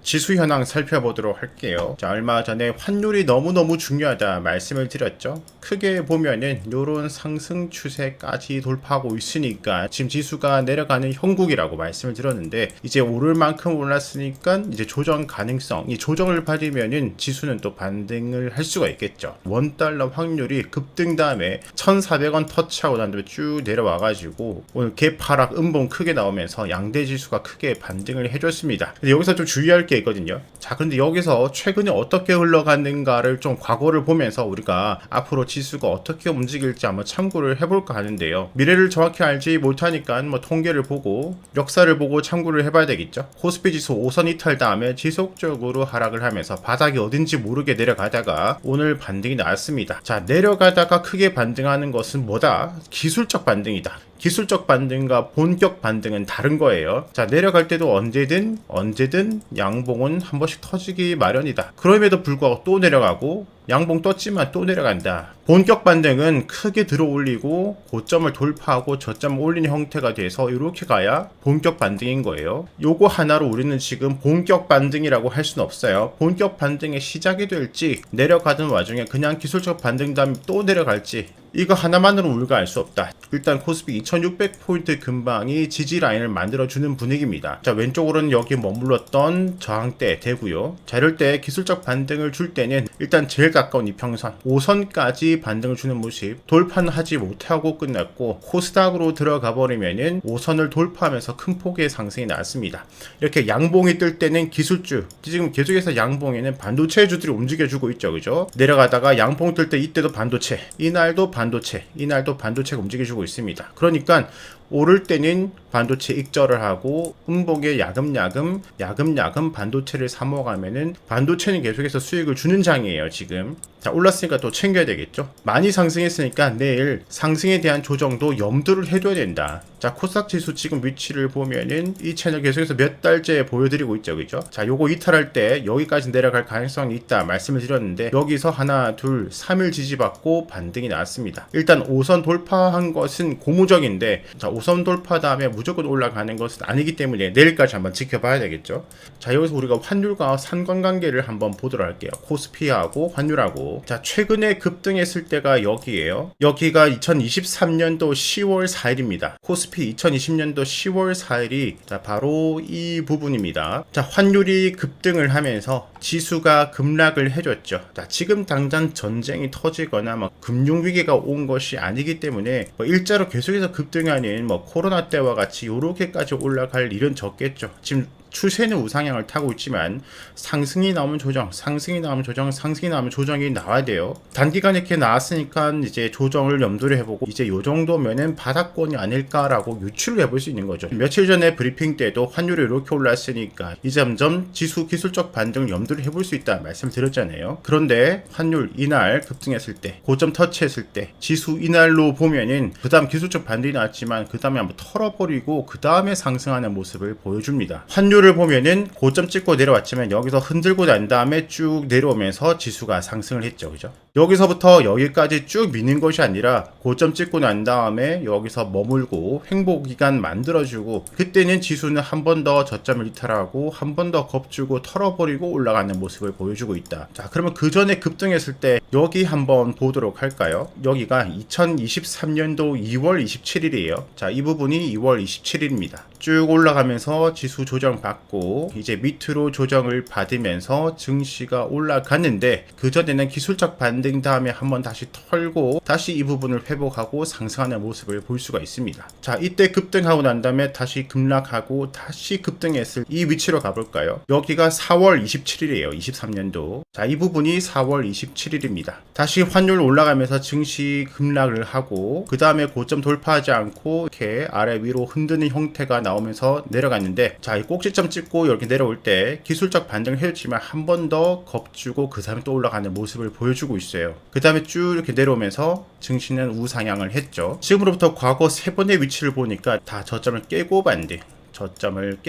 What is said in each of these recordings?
지수 현황 살펴보도록 할게요. 자, 얼마 전에 환율이 너무너무 중요하다 말씀을 드렸죠. 크게 보면은 요런 상승 추세까지 돌파하고 있으니까 지금 지수가 내려가는 형국이라고 말씀을 드렸는데, 이제 오를 만큼 올랐으니까 이제 조정 가능성, 이 조정을 받으면은 지수는 또 반등을 할 수가 있겠죠. 원달러 확률이 급등 다음에 1,400원 터치하고 난 다음에 쭉 내려와가지고 오늘 개파락 음봉 크게 나오면서 양대 지수가 크게 반등을 해줬습니다. 근데 여기서 좀 주의할 게 있거든요. 자, 근데 여기서 최근에 어떻게 흘러갔는가를 좀 과거를 보면서 우리가 앞으로 지수가 어떻게 움직일지 한번 참고를 해볼까 하는데요. 미래를 정확히 알지 못하니까 뭐 통계를 보고 역사를 보고 참고를 해봐야 되겠죠. 코스피 지수 5선 이탈 다음에 지속적으로 하락을 하면서 바닥이 어딘지 모르게 내려가다가 오늘 반등이 나왔습니다. 자, 내려가다가 크게 반등하는 것은 뭐다? 기술적 반등이다. 기술적 반등과 본격 반등은 다른 거예요. 자, 내려갈 때도 언제든 양봉은 한 번씩 터지기 마련이다. 그럼에도 불구하고 또 내려가고 양봉 떴지만 또 내려간다. 본격 반등은 크게 들어 올리고 고점을 돌파하고 저점을 올리는 형태가 돼서 이렇게 가야 본격 반등인 거예요. 요거 하나로 우리는 지금 본격 반등이라고 할 수는 없어요. 본격 반등의 시작이 될지, 내려가던 와중에 그냥 기술적 반등 다음에 또 내려갈지, 이거 하나만으로 우리가 알 수 없다. 일단 코스피 2600포인트 근방이 지지 라인을 만들어주는 분위기입니다. 자, 왼쪽으로는 여기 머물렀던 저항대 되고요. 자, 이럴 때 기술적 반등을 줄 때는 일단 제일 가까운 이평선 5선까지 반등을 주는 모습, 돌파는 하지 못하고 끝났고 코스닥으로 들어가 버리면은 5선을 돌파하면서 큰 폭의 상승이 나왔습니다. 이렇게 양봉이 뜰 때는 기술주, 지금 계속해서 양봉에는 반도체주들이 움직여주고 있죠, 그죠? 내려가다가 양봉 뜰 때 이때도 반도체, 이날도 반도체가 움직여주고 있습니다. 그러니까 오를 때는 반도체 익절을 하고 음봉에 야금야금 반도체를 사모가면은 반도체는 계속해서 수익을 주는 장이에요, 지금. 자, 올랐으니까 또 챙겨야 되겠죠. 많이 상승했으니까 내일 상승에 대한 조정도 염두를 해둬야 된다. 자, 코스닥 지수 지금 위치를 보면은 이 채널 계속해서 몇 달째 보여드리고 있죠, 그죠? 자, 요거 이탈할 때 여기까지 내려갈 가능성이 있다 말씀을 드렸는데, 여기서 하나, 둘, 3일 지지받고 반등이 나왔습니다. 일단 5선 돌파한 것은 고무적인데, 자, 5선 돌파 다음에 무조건 올라가는 것은 아니기 때문에 내일까지 한번 지켜봐야 되겠죠. 자, 여기서 우리가 환율과 상관관계를 한번 보도록 할게요. 코스피하고 환율하고. 자, 최근에 급등했을 때가 여기에요. 여기가 2023년도 10월 4일입니다. 코스피 2020년도 10월 4일이 자, 바로 이 부분입니다. 자, 환율이 급등을 하면서 지수가 급락을 해줬죠. 자, 지금 당장 전쟁이 터지거나 뭐 금융위기가 온 것이 아니기 때문에 뭐 일자로 계속해서 급등하는 뭐 코로나 때와 같이 요렇게까지 올라갈 일은 적겠죠. 지금 추세는 우상향을 타고 있지만 상승이 나오면 조정, 상승이 나오면 조정이 나와야 돼요. 단기간에 이렇게 나왔으니까 이제 조정을 염두를 해보고 이제 요 정도면은 바닥권이 아닐까라고 유추를 해볼 수 있는 거죠. 며칠 전에 브리핑 때도 환율이 이렇게 올랐으니까 이제 점점 지수 기술적 반등을 염두를 해볼 수 있다 말씀드렸잖아요. 그런데 환율 이날 급등했을 때, 고점 터치했을 때 지수 이날로 보면은 그 다음 기술적 반등이 나왔지만 그 다음에 한번 털어버리고 그 다음에 상승하는 모습을 보여줍니다. 환율을 보면은 고점 찍고 내려왔지만 여기서 흔들고 난 다음에 쭉 내려오면서 지수가 상승을 했죠, 그죠? 여기서부터 여기까지 쭉 미는 것이 아니라 고점 찍고 난 다음에 여기서 머물고 횡보 기간 만들어주고, 그때는 지수는 한 번 더 저점을 이탈하고 한 번 더 겁주고 털어버리고 올라가는 모습을 보여주고 있다. 자, 그러면 그 전에 급등했을 때 여기 한번 보도록 할까요? 여기가 2023년도 2월 27일이에요. 자, 이 부분이 2월 27일입니다. 쭉 올라가면서 지수 조정 받고 이제 밑으로 조정을 받으면서 증시가 올라갔는데, 그 전에는 기술적 반등 다음에 한번 다시 털고 다시 이 부분을 회복하고 상승하는 모습을 볼 수가 있습니다. 자, 이때 급등하고 난 다음에 다시 급락하고 다시 급등했을 이 위치로 가볼까요? 여기가 4월 27일이에요. 23년도. 자, 이 부분이 4월 27일입니다. 다시 환율 올라가면서 증시 급락을 하고 그 다음에 고점 돌파하지 않고 이렇게 아래 위로 흔드는 형태가 나오면서 내려갔는데, 자, 이 꼭지점 찍고 이렇게 내려올 때 기술적 반등을 해줬지만 한 번 더 겁주고 그 다음에 또 올라가는 모습을 보여주고 있어요. 그 다음에 쭉 이렇게 내려오면서 증시는 우상향을 했죠. 지금으로부터 과거 3번의 위치를 보니까 다 저점을 깨고 반등, 저점을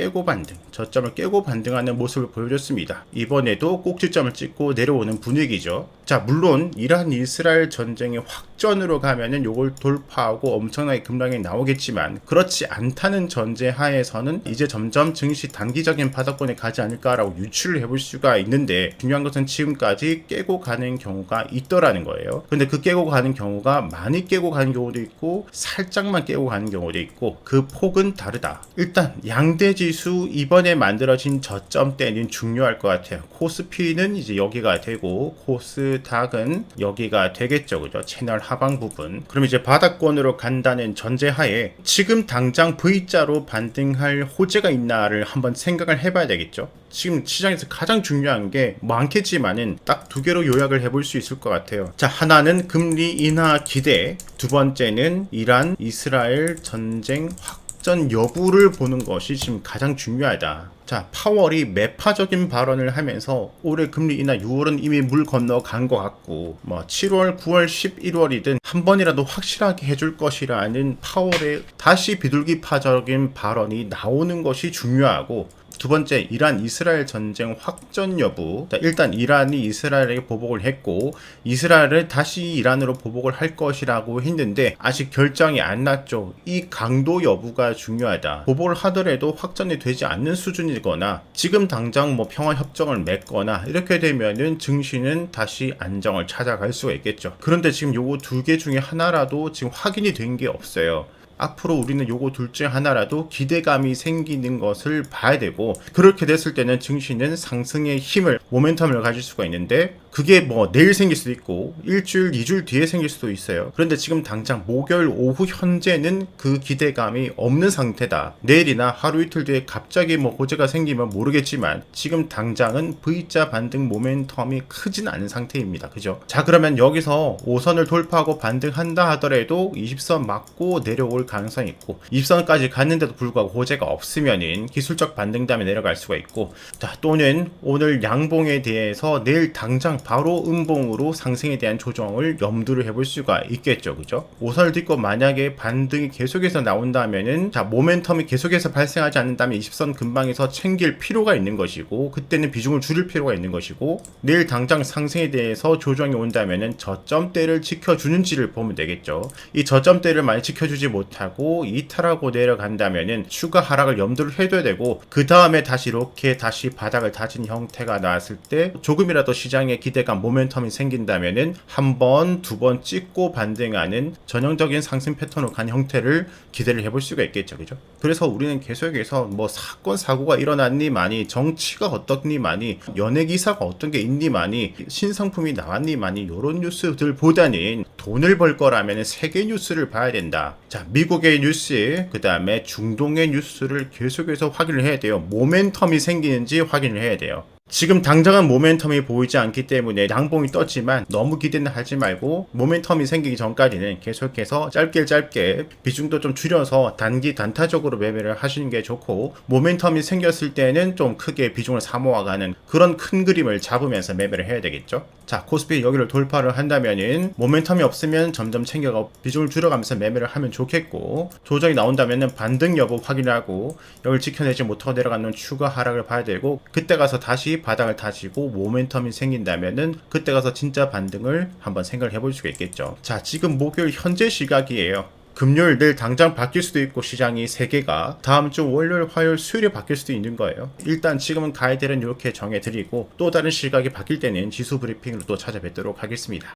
깨고 반등하는 모습을 보여줬습니다. 이번에도 꼭지점을 찍고 내려오는 분위기죠. 자, 물론 이란 이스라엘 전쟁이 확 역전으로 가면은 요걸 돌파하고 엄청나게 급락이 나오겠지만 그렇지 않다는 전제 하에서는 이제 점점 증시 단기적인 바닥권에 가지 않을까라고 유추를 해볼 수가 있는데, 중요한 것은 지금까지 깨고 가는 경우가 있더라는 거예요. 근데 그 깨고 가는 경우가 많이 깨고 가는 경우도 있고 살짝만 깨고 가는 경우도 있고 그 폭은 다르다. 일단 양대 지수 이번에 만들어진 저점대는 중요할 것 같아요. 코스피는 이제 여기가 되고 코스닥은 여기가 되겠죠, 그죠? 채널 하방 부분. 그럼 이제 바닥권으로 간다는 전제하에 지금 당장 V자로 반등할 호재가 있나를 한번 생각을 해봐야 되겠죠. 지금 시장에서 가장 중요한 게 많겠지만은 딱 두 개로 요약을 해볼 수 있을 것 같아요. 자, 하나는 금리 인하 기대, 두 번째는 이란 이스라엘 전쟁 확전 여부를 보는 것이 지금 가장 중요하다. 자, 파월이 매파적인 발언을 하면서 올해 금리 인하 6월은 이미 물 건너간 것 같고, 뭐 7월, 9월, 11월이든 한 번이라도 확실하게 해줄 것이라는 파월의 다시 비둘기파적인 발언이 나오는 것이 중요하고, 두 번째, 이란 이스라엘 전쟁 확전 여부. 일단 이란이 이스라엘에게 보복을 했고 이스라엘을 다시 이란으로 보복을 할 것이라고 했는데 아직 결정이 안 났죠. 이 강도 여부가 중요하다. 보복을 하더라도 확전이 되지 않는 수준이거나 지금 당장 뭐 평화 협정을 맺거나 이렇게 되면은 증시는 다시 안정을 찾아갈 수가 있겠죠. 그런데 지금 요거 두 개 중에 하나라도 지금 확인이 된 게 없어요. 앞으로 우리는 요거 둘 중 하나라도 기대감이 생기는 것을 봐야 되고, 그렇게 됐을 때는 증시는 상승의 힘을, 모멘텀을 가질 수가 있는데 그게 뭐 내일 생길 수도 있고 일주일, 2주일 뒤에 생길 수도 있어요. 그런데 지금 당장 목요일 오후 현재는 그 기대감이 없는 상태다. 내일이나 하루 이틀 뒤에 갑자기 뭐 호재가 생기면 모르겠지만 지금 당장은 V자 반등 모멘텀이 크진 않은 상태입니다. 그죠? 자, 그러면 여기서 5선을 돌파하고 반등한다 하더라도 20선 맞고 내려올 가능성이 있고, 20선까지 갔는데도 불구하고 호재가 없으면은 기술적 반등 다음에 내려갈 수가 있고, 자, 또는 오늘 양봉에 대해서 내일 당장 바로 음봉으로 상승에 대한 조정을 염두를 해볼 수가 있겠죠. 그죠? 5선을 딛고 만약에 반등이 계속해서 나온다면은, 자, 모멘텀이 계속해서 발생하지 않는다면 20선 근방에서 챙길 필요가 있는 것이고, 그때는 비중을 줄일 필요가 있는 것이고, 내일 당장 상승에 대해서 조정이 온다면은 저점대를 지켜주는지를 보면 되겠죠. 이 저점대를 많이 지켜주지 못하고 이탈하고 내려간다면은 추가 하락을 염두를 해둬야 되고, 그 다음에 다시 이렇게 다시 바닥을 다진 형태가 나왔을 때 조금이라도 시장에 기대감, 모멘텀이 생긴다면은 한 번, 두 번 찍고 반등하는 전형적인 상승 패턴으로 간 형태를 기대를 해볼 수가 있겠죠. 그죠? 그래서 우리는 계속해서 뭐 사건, 사고가 일어났니 많이, 정치가 어떻니 많이, 연예 기사가 어떤 게 있니 많이, 신상품이 나왔니 많이, 요런 뉴스들보다는 돈을 벌 거라면 세계 뉴스를 봐야 된다. 자, 미국의 뉴스, 그 다음에 중동의 뉴스를 계속해서 확인을 해야 돼요. 모멘텀이 생기는지 확인을 해야 돼요. 지금 당장은 모멘텀이 보이지 않기 때문에 양봉이 떴지만 너무 기대는 하지 말고, 모멘텀이 생기기 전까지는 계속해서 짧게 비중도 좀 줄여서 단기 단타적으로 매매를 하시는 게 좋고, 모멘텀이 생겼을 때는 좀 크게 비중을 사모아가는 그런 큰 그림을 잡으면서 매매를 해야 되겠죠. 자, 코스피 여기를 돌파를 한다면은 모멘텀이 없으면 점점 챙겨가 비중을 줄여가면서 매매를 하면 좋겠고, 조정이 나온다면은 반등 여부 확인하고 여기를 지켜내지 못하고 내려가는 추가 하락을 봐야 되고, 그때 가서 다시 바닥을 다지고 모멘텀이 생긴다면은 그때 가서 진짜 반등을 한번 생각을 해볼 수가 있겠죠. 자, 지금 목요일 현재 시각이에요. 금요일 내일 당장 바뀔 수도 있고, 시장이 3개가 다음 주 월요일, 화요일, 수요일에 바뀔 수도 있는 거예요. 일단 지금은 가이드는 이렇게 정해드리고, 또 다른 시각이 바뀔 때는 지수 브리핑으로 또 찾아뵙도록 하겠습니다.